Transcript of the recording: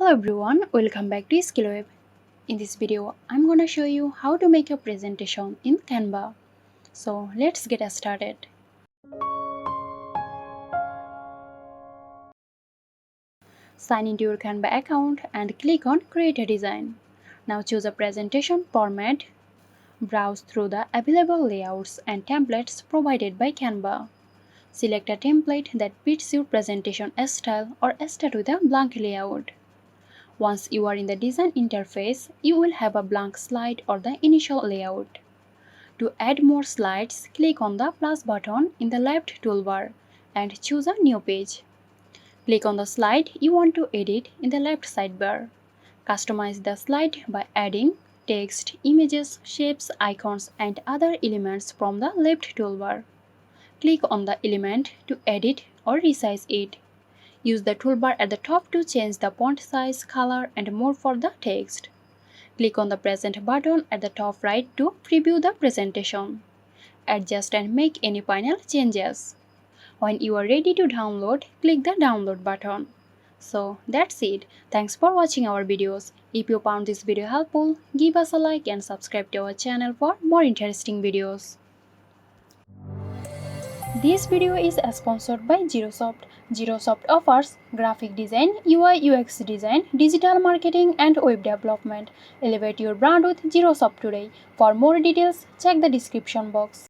everyone, welcome back to SkillWeb. In this video, I'm gonna show you how to make a presentation in Canva. So let's get started. Sign into your Canva account and click on Create a Design. Now choose a presentation format. Browse through the available layouts and templates provided by Canva. Select a template that fits your presentation style or start with a blank layout. Once you are in the design interface, you will have a blank slide or the initial layout. To add more slides, click on the plus button in the left toolbar and choose a new page. Click on the slide you want to edit in the left sidebar. Customize the slide by adding text, images, shapes, icons, and other elements from the left toolbar. Click on the element to edit or resize it. Use the toolbar at the top to change the font size, color, and more for the text. Click on the Present button at the top right to preview the presentation. Adjust and make any final changes. When you are ready to download, click the Download button. So that's it. Thanks for watching our videos. If you found this video helpful, give us a like and subscribe to our channel for more interesting videos. This video is sponsored by Zerosoft. Zerosoft offers graphic design, UI UX design, digital marketing and web development. Elevate your brand with Zerosoft today. For more details, check the description box.